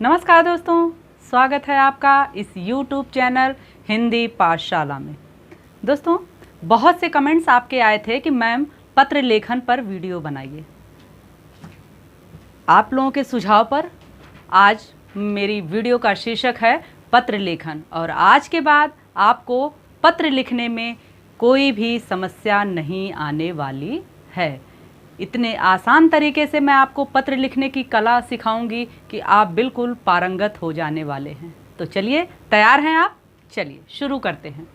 नमस्कार दोस्तों, स्वागत है आपका इस YouTube चैनल हिंदी पाठशाला में। दोस्तों, बहुत से कमेंट्स आपके आए थे कि मैम पत्र लेखन पर वीडियो बनाइए। आप लोगों के सुझाव पर आज मेरी वीडियो का शीर्षक है पत्र लेखन, और आज के बाद आपको पत्र लिखने में कोई भी समस्या नहीं आने वाली है। इतने आसान तरीके से मैं आपको पत्र लिखने की कला सिखाऊंगी कि आप बिल्कुल पारंगत हो जाने वाले हैं। तो चलिए, तैयार हैं आप? चलिए शुरू करते हैं।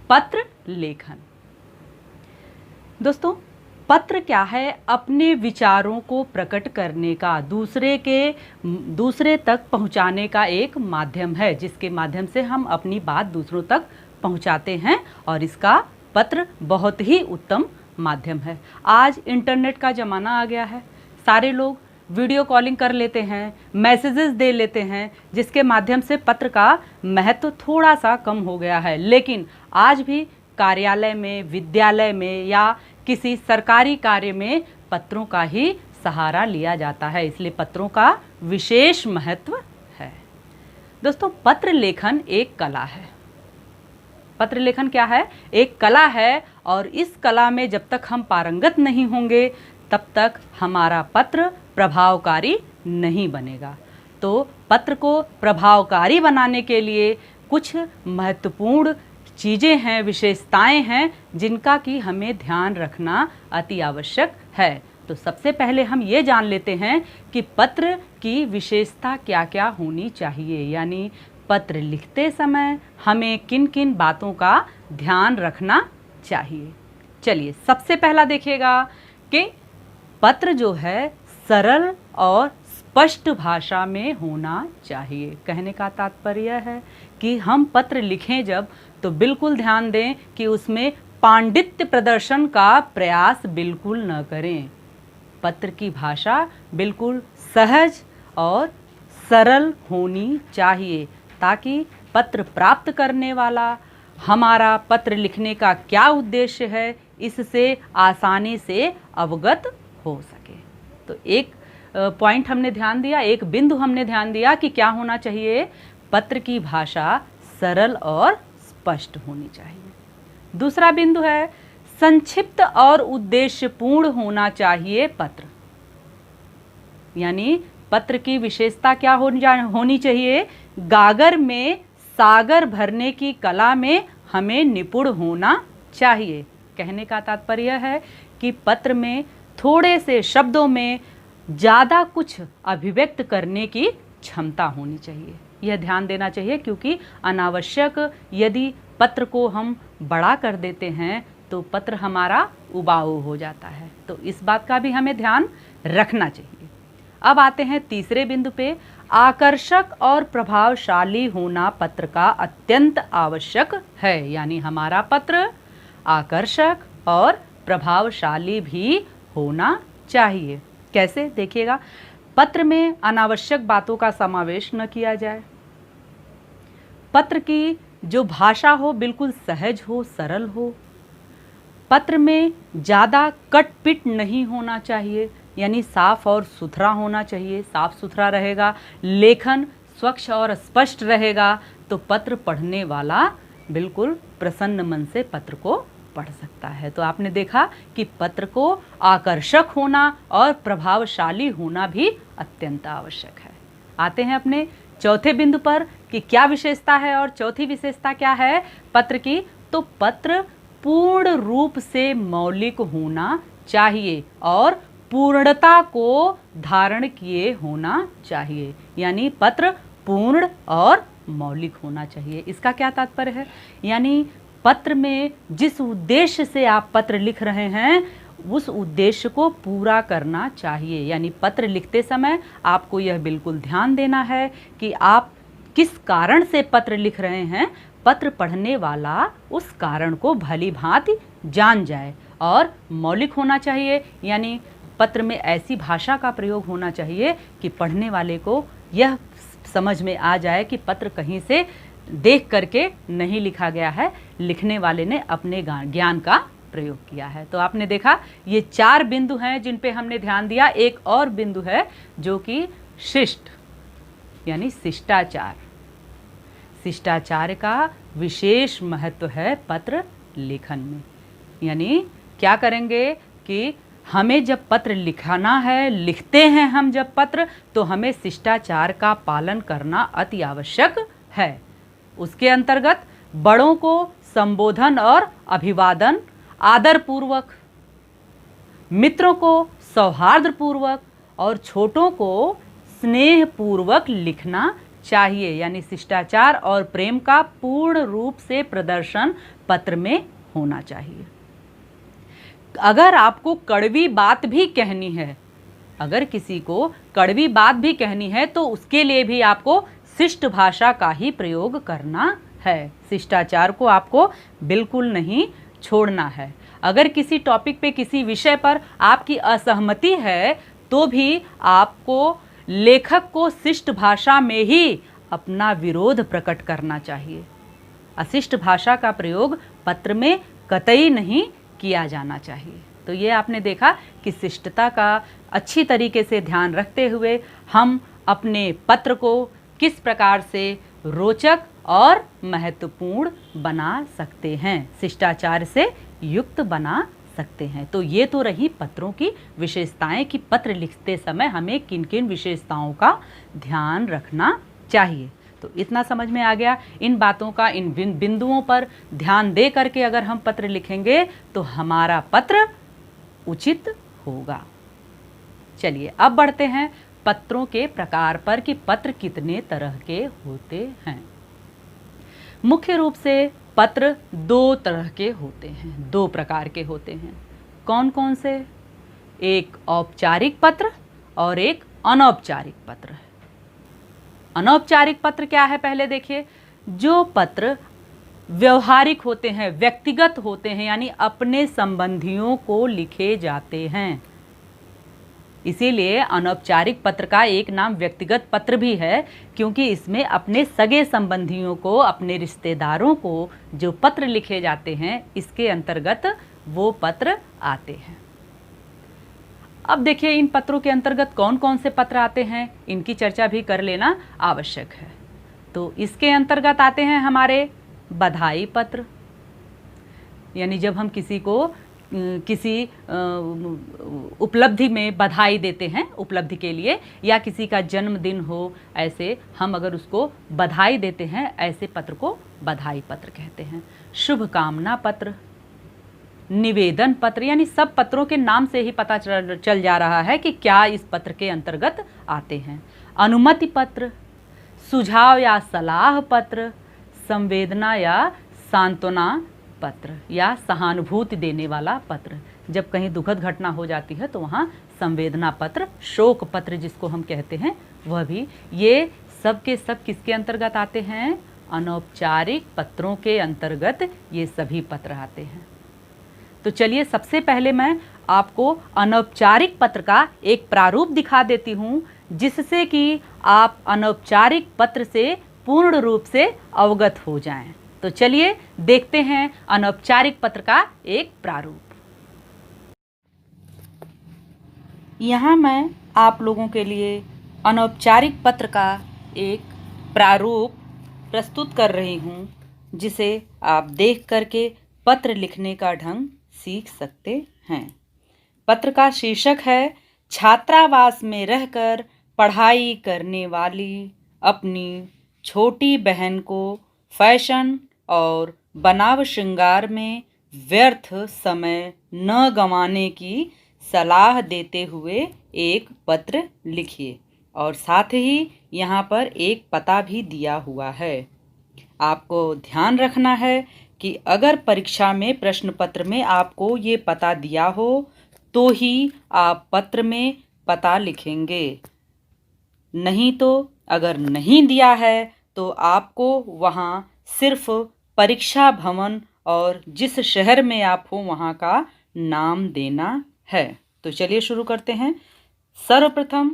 पत्र लेखन। दोस्तों, पत्र क्या है? अपने विचारों को प्रकट करने का, दूसरे तक पहुंचाने का एक माध्यम है, जिसके माध्यम से हम अपनी बात दूसरों तक पहुंचाते हैं, और इसका पत्र बहुत ही उत्तम माध्यम है। आज इंटरनेट का ज़माना आ गया है। सारे लोग वीडियो कॉलिंग कर लेते हैं, मैसेजेस दे लेते हैं, जिसके माध्यम से पत्र का महत्व थोड़ा सा कम हो गया है। लेकिन आज भी कार्यालय में, विद्यालय में या किसी सरकारी कार्य में पत्रों का ही सहारा लिया जाता है, इसलिए पत्रों का विशेष महत्व है। दोस्तों, पत्र लेखन एक कला है। पत्र लेखन क्या है? एक कला है, और इस कला में जब तक हम पारंगत नहीं होंगे तब तक हमारा पत्र प्रभावकारी नहीं बनेगा। तो पत्र को प्रभावकारी बनाने के लिए कुछ महत्वपूर्ण चीज़ें हैं, विशेषताएं हैं, जिनका कि हमें ध्यान रखना अति आवश्यक है। तो सबसे पहले हम ये जान लेते हैं कि पत्र की विशेषता क्या क्या होनी चाहिए, यानी पत्र लिखते समय हमें किन किन बातों का ध्यान रखना चाहिए। चलिए, सबसे पहला देखिएगा कि पत्र जो है सरल और स्पष्ट भाषा में होना चाहिए। कहने का तात्पर्य है कि हम पत्र लिखें जब, तो बिल्कुल ध्यान दें कि उसमें पांडित्य प्रदर्शन का प्रयास बिल्कुल न करें। पत्र की भाषा बिल्कुल सहज और सरल होनी चाहिए, ताकि पत्र प्राप्त करने वाला हमारा पत्र लिखने का क्या उद्देश्य है, इससे आसानी से अवगत हो सके। तो एक पॉइंट हमने ध्यान दिया, एक बिंदु हमने ध्यान दिया कि क्या होना चाहिए? पत्र की भाषा सरल और स्पष्ट होनी चाहिए। दूसरा बिंदु है संक्षिप्त और उद्देश्यपूर्ण होना चाहिए पत्र। यानी पत्र की विशेषता क्या होनी चाहिए? गागर में सागर भरने की कला में हमें निपुण होना चाहिए। कहने का तात्पर्य है कि पत्र में थोड़े से शब्दों में ज़्यादा कुछ अभिव्यक्त करने की क्षमता होनी चाहिए। यह ध्यान देना चाहिए, क्योंकि अनावश्यक यदि पत्र को हम बड़ा कर देते हैं तो पत्र हमारा उबाऊ हो जाता है। तो इस बात का भी हमें ध्यान रखना चाहिए। अब आते हैं तीसरे बिंदु पे। आकर्षक और प्रभावशाली होना पत्र का अत्यंत आवश्यक है। यानी हमारा पत्र आकर्षक और प्रभावशाली भी होना चाहिए। कैसे? देखिएगा, पत्र में अनावश्यक बातों का समावेश न किया जाए। पत्र की जो भाषा हो बिल्कुल सहज हो, सरल हो। पत्र में ज़्यादा कटपिट नहीं होना चाहिए, यानी साफ और सुथरा होना चाहिए। साफ सुथरा रहेगा, लेखन स्वच्छ और स्पष्ट रहेगा, तो पत्र पढ़ने वाला बिल्कुल प्रसन्न मन से पत्र को पढ़ सकता है। तो आपने देखा कि पत्र को आकर्षक होना और प्रभावशाली होना भी अत्यंत आवश्यक है। आते हैं अपने चौथे बिंदु पर कि क्या विशेषता है, और चौथी विशेषता क्या है पत्र की? तो पत्र पूर्ण रूप से मौलिक होना चाहिए और पूर्णता को धारण किए होना चाहिए। यानी पत्र पूर्ण और मौलिक होना चाहिए। इसका क्या तात्पर्य है? यानी पत्र में जिस उद्देश्य से आप पत्र लिख रहे हैं, उस उद्देश्य को पूरा करना चाहिए। यानी पत्र लिखते समय आपको यह बिल्कुल ध्यान देना है कि आप किस कारण से पत्र लिख रहे हैं। पत्र पढ़ने वाला उस कारण को भली भांति जान जाए, और मौलिक होना चाहिए। यानी पत्र में ऐसी भाषा का प्रयोग होना चाहिए कि पढ़ने वाले को यह समझ में आ जाए कि पत्र कहीं से देख करके नहीं लिखा गया है, लिखने वाले ने अपने ज्ञान का प्रयोग किया है। तो आपने देखा, ये 4 बिंदु हैं जिन पे हमने ध्यान दिया। एक और बिंदु है जो कि शिष्ट यानी शिष्टाचार। शिष्टाचार का विशेष महत्व है पत्र लेखन में। यानी क्या करेंगे कि हमें जब पत्र लिखना है, लिखते हैं हम जब पत्र, तो हमें शिष्टाचार का पालन करना अति आवश्यक है। उसके अंतर्गत बड़ों को संबोधन और अभिवादन आदरपूर्वक, मित्रों को सौहार्दपूर्वक और छोटों को स्नेहपूर्वक लिखना चाहिए। यानी शिष्टाचार और प्रेम का पूर्ण रूप से प्रदर्शन पत्र में होना चाहिए। अगर आपको कड़वी बात भी कहनी है, अगर किसी को कड़वी बात भी कहनी है, तो उसके लिए भी आपको शिष्ट भाषा का ही प्रयोग करना है। शिष्टाचार को आपको बिल्कुल नहीं छोड़ना है। अगर किसी टॉपिक पे, किसी विषय पर आपकी असहमति है, तो भी आपको लेखक को शिष्ट भाषा में ही अपना विरोध प्रकट करना चाहिए। अशिष्ट भाषा का प्रयोग पत्र में कतई नहीं किया जाना चाहिए। तो ये आपने देखा कि शिष्टता का अच्छी तरीके से ध्यान रखते हुए हम अपने पत्र को किस प्रकार से रोचक और महत्वपूर्ण बना सकते हैं, शिष्टाचार से युक्त बना सकते हैं। तो ये तो रही पत्रों की विशेषताएं कि पत्र लिखते समय हमें किन किन विशेषताओं का ध्यान रखना चाहिए। तो इतना समझ में आ गया। इन बातों का, इन बिंदुओं पर ध्यान दे करके अगर हम पत्र लिखेंगे तो हमारा पत्र उचित होगा। चलिए अब बढ़ते हैं पत्रों के प्रकार पर कि पत्र कितने तरह के होते हैं। मुख्य रूप से पत्र दो तरह के होते हैं, दो प्रकार के होते हैं। कौन कौन से? एक औपचारिक पत्र और एक अनौपचारिक पत्र। अनौपचारिक पत्र क्या है पहले देखिए। जो पत्र व्यवहारिक होते हैं, व्यक्तिगत होते हैं, यानी अपने संबंधियों को लिखे जाते हैं। इसीलिए अनौपचारिक पत्र का एक नाम व्यक्तिगत पत्र भी है, क्योंकि इसमें अपने सगे संबंधियों को, अपने रिश्तेदारों को जो पत्र लिखे जाते हैं, इसके अंतर्गत वो पत्र आते हैं। अब देखिए इन पत्रों के अंतर्गत कौन कौन से पत्र आते हैं, इनकी चर्चा भी कर लेना आवश्यक है। तो इसके अंतर्गत आते हैं हमारे बधाई पत्र। यानी जब हम किसी को किसी उपलब्धि में बधाई देते हैं, उपलब्धि के लिए, या किसी का जन्मदिन हो, ऐसे हम अगर उसको बधाई देते हैं, ऐसे पत्र को बधाई पत्र कहते हैं। शुभकामना पत्र, निवेदन पत्र, यानी सब पत्रों के नाम से ही पता चल जा रहा है कि क्या इस पत्र के अंतर्गत आते हैं। अनुमति पत्र, सुझाव या सलाह पत्र, संवेदना या सांत्वना पत्र या सहानुभूति देने वाला पत्र। जब कहीं दुखद घटना हो जाती है तो वहाँ संवेदना पत्र, शोक पत्र जिसको हम कहते हैं, वह भी। ये सब के सब किसके अंतर्गत आते हैं? अनौपचारिक पत्रों के अंतर्गत ये सभी पत्र आते हैं। तो चलिए सबसे पहले मैं आपको अनौपचारिक पत्र का एक प्रारूप दिखा देती हूँ, जिससे कि आप अनौपचारिक पत्र से पूर्ण रूप से अवगत हो जाएं। तो चलिए देखते हैं अनौपचारिक पत्र का एक प्रारूप। यहाँ मैं आप लोगों के लिए अनौपचारिक पत्र का एक प्रारूप प्रस्तुत कर रही हूँ, जिसे आप देख करके पत्र लिखने का ढंग सीख सकते हैं। पत्र का शीर्षक है छात्रावास में रहकर पढ़ाई करने वाली अपनी छोटी बहन को फैशन और बनाव श्रृंगार में व्यर्थ समय न गंवाने की सलाह देते हुए एक पत्र लिखिए। और साथ ही यहाँ पर एक पता भी दिया हुआ है। आपको ध्यान रखना है कि अगर परीक्षा में प्रश्न पत्र में आपको ये पता दिया हो तो ही आप पत्र में पता लिखेंगे, नहीं तो अगर नहीं दिया है तो आपको वहाँ सिर्फ परीक्षा भवन और जिस शहर में आप हो वहाँ का नाम देना है। तो चलिए शुरू करते हैं। सर्वप्रथम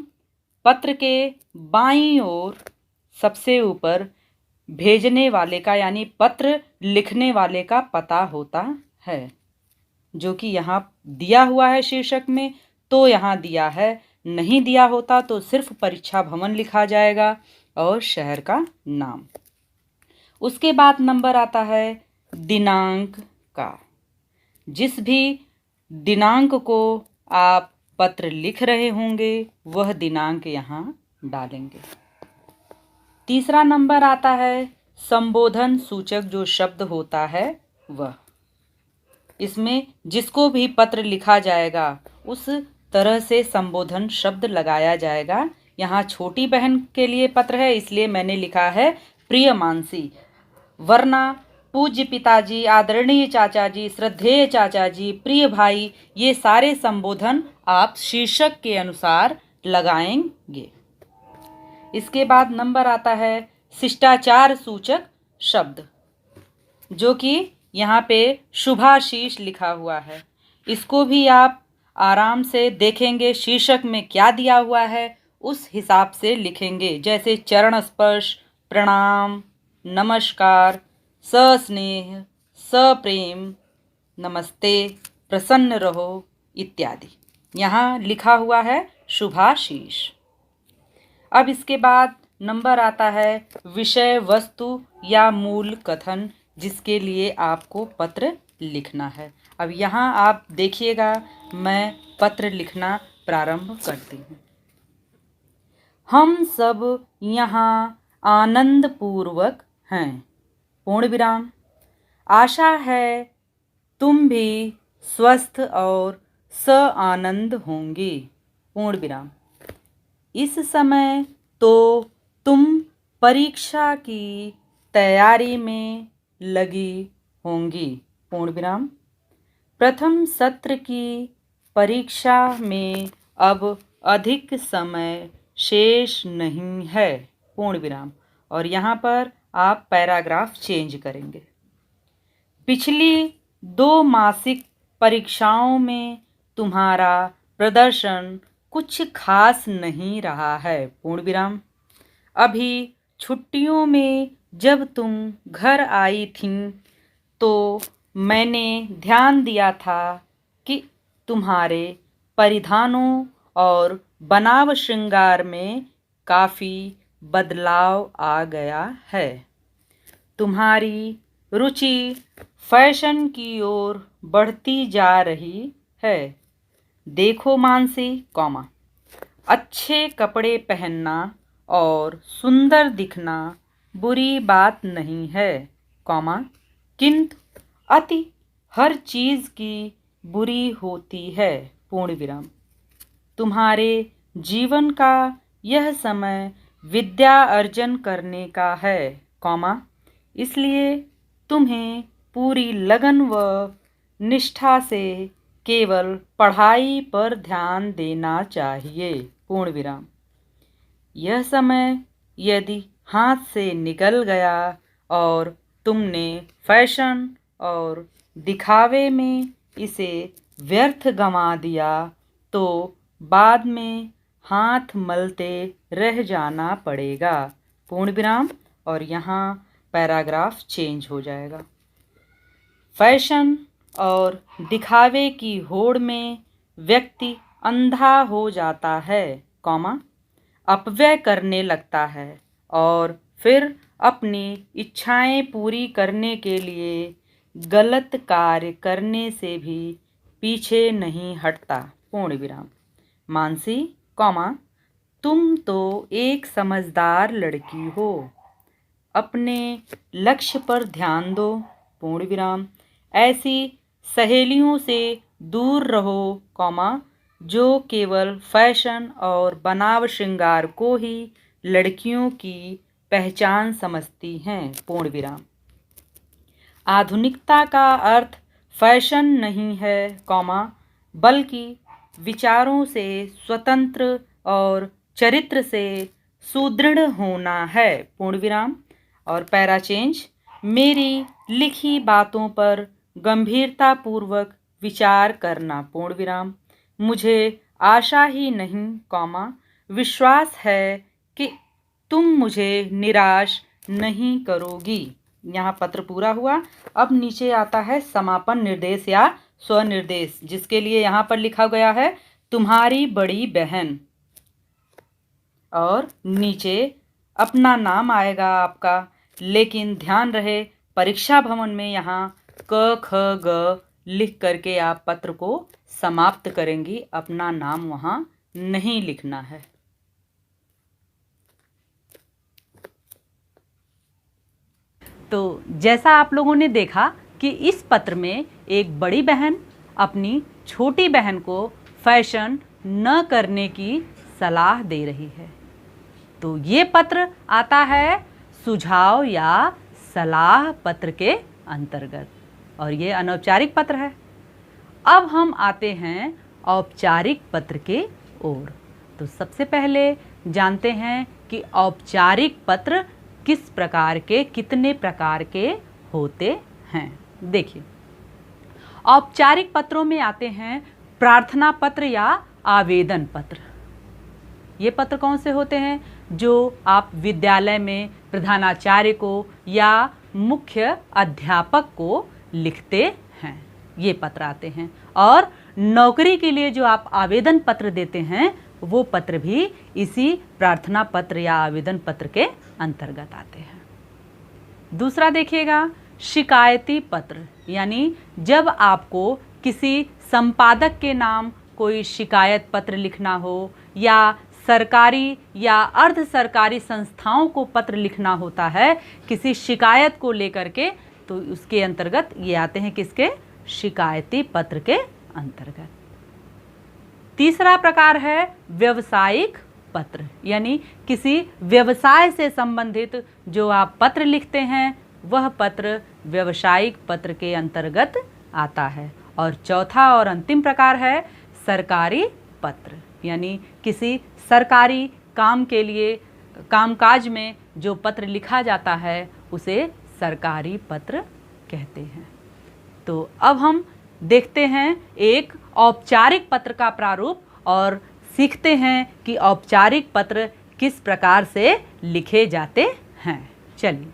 पत्र के बाईं ओर सबसे ऊपर भेजने वाले का, यानी पत्र लिखने वाले का पता होता है, जो कि यहाँ दिया हुआ है शीर्षक में, तो यहाँ दिया है। नहीं दिया होता तो सिर्फ परीक्षा भवन लिखा जाएगा और शहर का नाम। उसके बाद नंबर आता है दिनांक का। जिस भी दिनांक को आप पत्र लिख रहे होंगे वह दिनांक यहाँ डालेंगे। तीसरा नंबर आता है संबोधन सूचक जो शब्द होता है वह। इसमें जिसको भी पत्र लिखा जाएगा उस तरह से संबोधन शब्द लगाया जाएगा। यहाँ छोटी बहन के लिए पत्र है इसलिए मैंने लिखा है प्रिय मानसी, वरना पूज्य पिताजी, आदरणीय चाचा जी, श्रद्धेय चाचा जी, प्रिय भाई, ये सारे संबोधन आप शीर्षक के अनुसार लगाएंगे। इसके बाद नंबर आता है शिष्टाचार सूचक शब्द, जो कि यहाँ पे शुभाशीष लिखा हुआ है। इसको भी आप आराम से देखेंगे शीर्षक में क्या दिया हुआ है उस हिसाब से लिखेंगे। जैसे चरण स्पर्श, प्रणाम, नमस्कार, सस्नेह, सप्रेम, नमस्ते, प्रसन्न रहो इत्यादि यहाँ लिखा हुआ है शुभाशीष। अब इसके बाद नंबर आता है विषय वस्तु या मूल कथन, जिसके लिए आपको पत्र लिखना है। अब यहाँ आप देखिएगा, मैं पत्र लिखना प्रारंभ करती हूँ। हम सब यहाँ आनंद पूर्वक हैं, पूर्ण विराम। आशा है तुम भी स्वस्थ और सआनंद होंगे, पूर्ण विराम। इस समय तो तुम परीक्षा की तैयारी में लगी होंगी, पूर्ण विराम। प्रथम सत्र की परीक्षा में अब अधिक समय शेष नहीं है, पूर्ण विराम। और यहाँ पर आप पैराग्राफ चेंज करेंगे। पिछली 2 मासिक परीक्षाओं में तुम्हारा प्रदर्शन कुछ खास नहीं रहा है, पूर्ण विराम। अभी छुट्टियों में जब तुम घर आई थीं तो मैंने ध्यान दिया था कि तुम्हारे परिधानों और बनाव श्रृंगार में काफ़ी बदलाव आ गया है। तुम्हारी रुचि फैशन की ओर बढ़ती जा रही है। देखो मानसी, अच्छे कपड़े पहनना और सुंदर दिखना बुरी बात नहीं है, किंतु अति हर चीज़ की बुरी होती है, पूर्ण विराम। तुम्हारे जीवन का यह समय विद्या अर्जन करने का है, इसलिए तुम्हें पूरी लगन व निष्ठा से केवल पढ़ाई पर ध्यान देना चाहिए, पूर्ण विराम। यह समय यदि हाथ से निकल गया और तुमने फैशन और दिखावे में इसे व्यर्थ गंवा दिया तो बाद में हाथ मलते रह जाना पड़ेगा, पूर्ण विराम। और यहाँ पैराग्राफ चेंज हो जाएगा। फैशन और दिखावे की होड़ में व्यक्ति अंधा हो जाता है, अपव्यय करने लगता है और फिर अपनी इच्छाएं पूरी करने के लिए गलत कार्य करने से भी पीछे नहीं हटता, पूर्ण विराम। मानसी, तुम तो एक समझदार लड़की हो, अपने लक्ष्य पर ध्यान दो, पूर्ण विराम। ऐसी सहेलियों से दूर रहो, जो केवल फैशन और बनाव श्रृंगार को ही लड़कियों की पहचान समझती हैं, पूर्ण विराम। आधुनिकता का अर्थ फैशन नहीं है, बल्कि विचारों से स्वतंत्र और चरित्र से सुदृढ़ होना है, पूर्ण विराम। और पैरा चेंज, मेरी लिखी बातों पर गंभीरता पूर्वक विचार करना, पूर्ण विराम। मुझे आशा ही नहीं, विश्वास है कि तुम मुझे निराश नहीं करोगी। यहाँ पत्र पूरा हुआ। अब नीचे आता है समापन निर्देश या स्वनिर्देश, जिसके लिए यहाँ पर लिखा गया है तुम्हारी बड़ी बहन, और नीचे अपना नाम आएगा आपका, लेकिन ध्यान रहे परीक्षा भवन में यहाँ क ख ग लिख करके आप पत्र को समाप्त करेंगी, अपना नाम वहाँ नहीं लिखना है। तो जैसा आप लोगों ने देखा कि इस पत्र में एक बड़ी बहन अपनी छोटी बहन को फैशन न करने की सलाह दे रही है। तो ये पत्र आता है सुझाव या सलाह पत्र के अंतर्गत, और ये अनौपचारिक पत्र है। अब हम आते हैं औपचारिक पत्र के ओर। तो सबसे पहले जानते हैं कि औपचारिक पत्र किस प्रकार के, कितने प्रकार के होते हैं। देखिए, औपचारिक पत्रों में आते हैं प्रार्थना पत्र या आवेदन पत्र। ये पत्र कौन से होते हैं? जो आप विद्यालय में प्रधानाचार्य को या मुख्य अध्यापक को लिखते हैं, ये पत्र आते हैं। और नौकरी के लिए जो आप आवेदन पत्र देते हैं, वो पत्र भी इसी प्रार्थना पत्र या आवेदन पत्र के अंतर्गत आते हैं। दूसरा देखिएगा, शिकायती पत्र, यानी जब आपको किसी संपादक के नाम कोई शिकायत पत्र लिखना हो या सरकारी या अर्ध सरकारी संस्थाओं को पत्र लिखना होता है किसी शिकायत को लेकर के, तो उसके अंतर्गत ये आते हैं, किसके? शिकायती पत्र के अंतर्गत। तीसरा प्रकार है व्यावसायिक पत्र, यानी किसी व्यवसाय से संबंधित जो आप पत्र लिखते हैं, वह पत्र व्यावसायिक पत्र के अंतर्गत आता है। और चौथा और अंतिम प्रकार है सरकारी पत्र, यानी किसी सरकारी काम के लिए, कामकाज में जो पत्र लिखा जाता है उसे सरकारी पत्र कहते हैं। तो अब हम देखते हैं एक औपचारिक पत्र का प्रारूप और सीखते हैं कि औपचारिक पत्र किस प्रकार से लिखे जाते हैं। चलिए,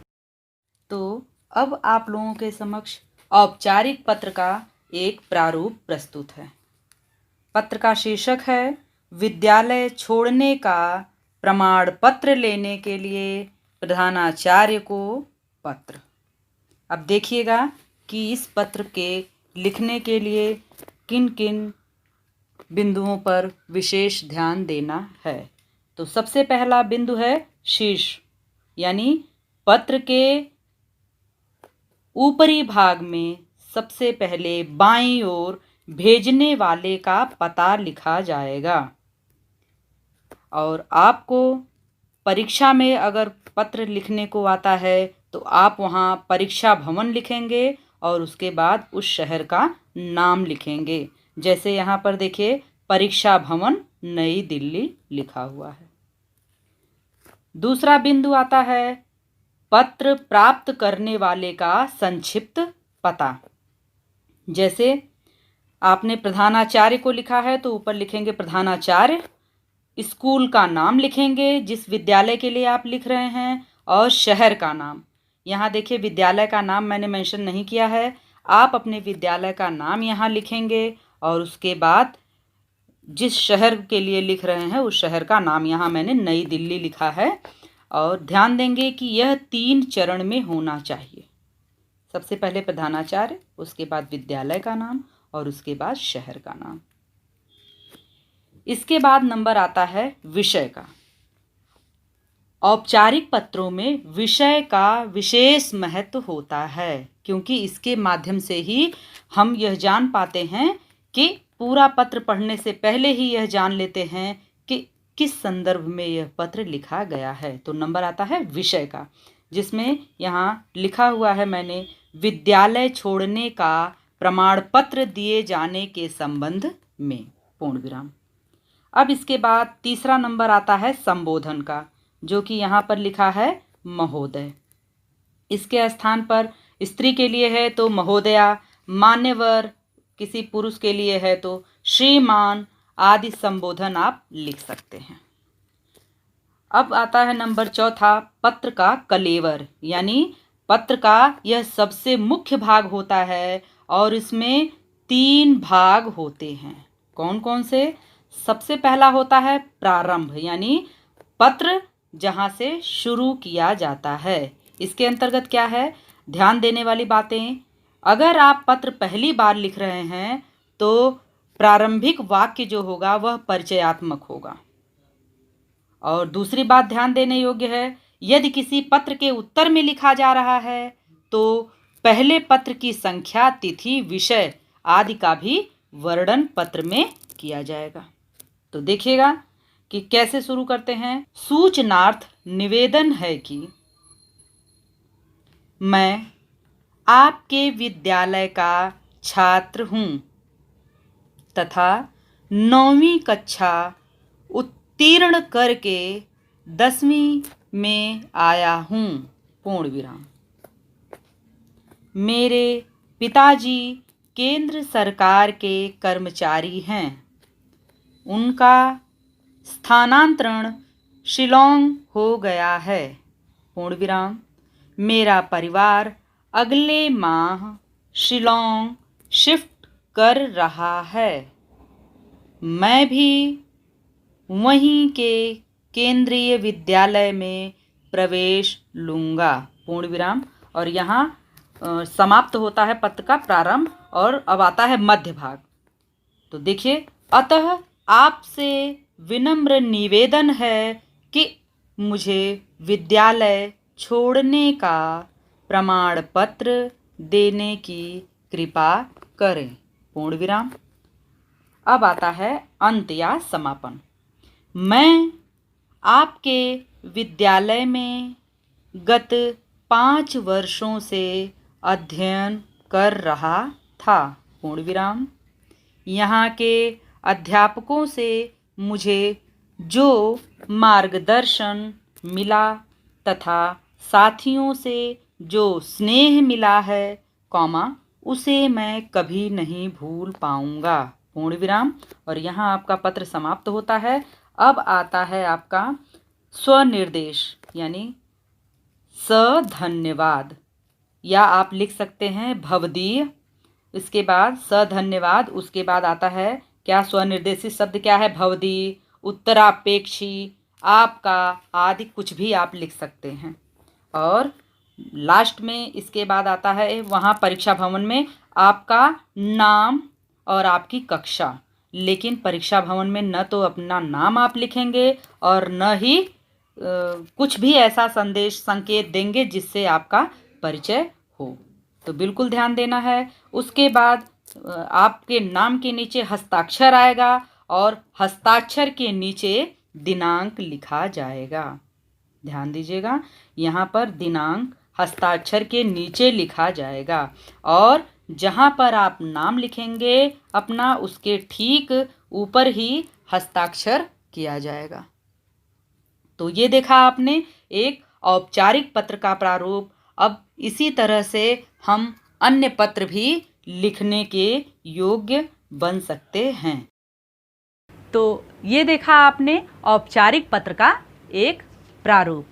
तो अब आप लोगों के समक्ष औपचारिक पत्र का एक प्रारूप प्रस्तुत है। पत्र का शीर्षक है विद्यालय छोड़ने का प्रमाण पत्र लेने के लिए प्रधानाचार्य को पत्र। अब देखिएगा कि इस पत्र के लिखने के लिए किन किन बिंदुओं पर विशेष ध्यान देना है। तो सबसे पहला बिंदु है शीर्ष, यानी पत्र के ऊपरी भाग में सबसे पहले बाईं ओर भेजने वाले का पता लिखा जाएगा। और आपको परीक्षा में अगर पत्र लिखने को आता है तो आप वहाँ परीक्षा भवन लिखेंगे और उसके बाद उस शहर का नाम लिखेंगे। जैसे यहाँ पर देखिए, परीक्षा भवन नई दिल्ली लिखा हुआ है। दूसरा बिंदु आता है पत्र प्राप्त करने वाले का संक्षिप्त पता। जैसे आपने प्रधानाचार्य को लिखा है तो ऊपर लिखेंगे प्रधानाचार्य, स्कूल का नाम लिखेंगे जिस विद्यालय के लिए आप लिख रहे हैं, और शहर का नाम। यहाँ देखिए, विद्यालय का नाम मैंने मेंशन नहीं किया है, आप अपने विद्यालय का नाम यहाँ लिखेंगे और उसके बाद जिस शहर के लिए लिख रहे हैं उस शहर का नाम, यहाँ मैंने नई दिल्ली लिखा है। और ध्यान देंगे कि यह 3 चरण में होना चाहिए। सबसे पहले प्रधानाचार्य, उसके बाद विद्यालय का नाम और उसके बाद शहर का नाम। इसके बाद नंबर आता है विषय का। औपचारिक पत्रों में विषय का विशेष महत्व होता है, क्योंकि इसके माध्यम से ही हम यह जान पाते हैं कि पूरा पत्र पढ़ने से पहले ही यह जान लेते हैं कि किस संदर्भ में यह पत्र लिखा गया है। तो नंबर आता है विषय का, जिसमें यहाँ लिखा हुआ है मैंने, विद्यालय छोड़ने का प्रमाण पत्र दिए जाने के संबंध में, पूर्ण विराम। अब इसके बाद तीसरा नंबर आता है संबोधन का, जो कि यहाँ पर लिखा है महोदय। इसके स्थान पर स्त्री के लिए है तो महोदया, मान्यवर किसी पुरुष के लिए है तो श्रीमान आदि संबोधन आप लिख सकते हैं। अब आता है नंबर चौथा, पत्र का कलेवर, यानी पत्र का यह सबसे मुख्य भाग होता है और इसमें 3 भाग होते हैं। कौन कौन से? सबसे पहला होता है प्रारंभ, यानी पत्र जहाँ से शुरू किया जाता है। इसके अंतर्गत क्या है, ध्यान देने वाली बातें, अगर आप पत्र पहली बार लिख रहे हैं तो प्रारंभिक वाक्य जो होगा वह परिचयात्मक होगा। और दूसरी बात ध्यान देने योग्य है, यदि किसी पत्र के उत्तर में लिखा जा रहा है तो पहले पत्र की संख्या, तिथि, विषय आदि का भी वर्णन पत्र में किया जाएगा। तो देखिएगा कि कैसे शुरू करते हैं। सूचनार्थ निवेदन है कि मैं आपके विद्यालय का छात्र हूँ तथा 9वीं कक्षा उत्तीर्ण करके 10वीं में आया हूँ, पूर्ण विराम। मेरे पिताजी केंद्र सरकार के कर्मचारी हैं। उनका स्थानांतरण शिलोंग हो गया है, पूर्ण विराम। मेरा परिवार अगले माह शिलोंग शिफ्ट कर रहा है। मैं भी वहीं के केंद्रीय विद्यालय में प्रवेश लूँगा, पूर्ण विराम। और यहाँ समाप्त होता है पत्र का प्रारंभ और अब आता है मध्य भाग। तो देखिए, अतः आपसे विनम्र निवेदन है कि मुझे विद्यालय छोड़ने का प्रमाण पत्र देने की कृपा करें, पूर्ण विराम। अब आता है अंत या समापन। मैं आपके विद्यालय में गत 5 वर्षों से अध्ययन कर रहा था, पूर्ण विराम। यहाँ के अध्यापकों से मुझे जो मार्गदर्शन मिला तथा साथियों से जो स्नेह मिला है, उसे मैं कभी नहीं भूल पाऊँगा, पूर्ण विराम। और यहाँ आपका पत्र समाप्त होता है। अब आता है आपका स्वनिर्देश यानी सधन्यवाद, या आप लिख सकते हैं भवदीय। इसके बाद सधन्यवाद, उसके बाद आता है क्या, स्वनिर्देशित शब्द क्या है, भवदीय, उत्तरापेक्षी, आपका आदि कुछ भी आप लिख सकते हैं। और लास्ट में इसके बाद आता है वहाँ परीक्षा भवन में आपका नाम और आपकी कक्षा। लेकिन परीक्षा भवन में न तो अपना नाम आप लिखेंगे और न ही कुछ भी ऐसा संदेश संकेत देंगे जिससे आपका परिचय हो। तो बिल्कुल ध्यान देना है। उसके बाद आपके नाम के नीचे हस्ताक्षर आएगा और हस्ताक्षर के नीचे दिनांक लिखा जाएगा। ध्यान दीजिएगा, यहाँ पर दिनांक हस्ताक्षर के नीचे लिखा जाएगा और जहाँ पर आप नाम लिखेंगे अपना, उसके ठीक ऊपर ही हस्ताक्षर किया जाएगा। तो ये देखा आपने एक औपचारिक पत्र का प्रारूप। अब इसी तरह से हम अन्य पत्र भी लिखने के योग्य बन सकते हैं। तो ये देखा आपने औपचारिक पत्र का एक प्रारूप,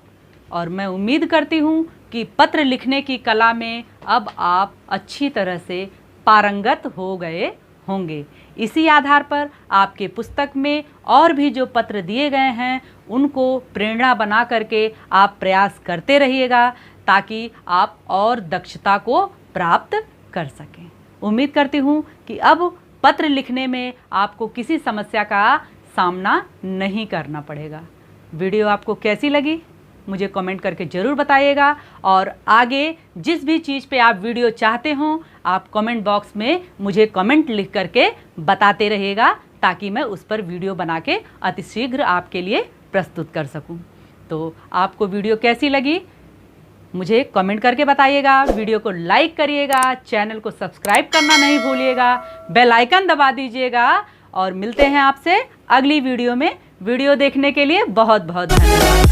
और मैं उम्मीद करती हूँ कि पत्र लिखने की कला में अब आप अच्छी तरह से पारंगत हो गए होंगे। इसी आधार पर आपके पुस्तक में और भी जो पत्र दिए गए हैं उनको प्रेरणा बना करके आप प्रयास करते रहिएगा ताकि आप और दक्षता को प्राप्त कर सकें। उम्मीद करती हूँ कि अब पत्र लिखने में आपको किसी समस्या का सामना नहीं करना पड़ेगा। वीडियो आपको कैसी लगी मुझे कमेंट करके ज़रूर बताइएगा, और आगे जिस भी चीज़ पे आप वीडियो चाहते हो आप कमेंट बॉक्स में मुझे कमेंट लिख करके बताते रहिएगा ताकि मैं उस पर वीडियो बना के अतिशीघ्र आपके लिए प्रस्तुत कर सकूं। तो आपको वीडियो कैसी लगी मुझे कमेंट करके बताइएगा। वीडियो को लाइक करिएगा, चैनल को सब्सक्राइब करना नहीं भूलिएगा, बेल आइकन दबा दीजिएगा, और मिलते हैं आपसे अगली वीडियो में। वीडियो देखने के लिए बहुत बहुत धन्यवाद।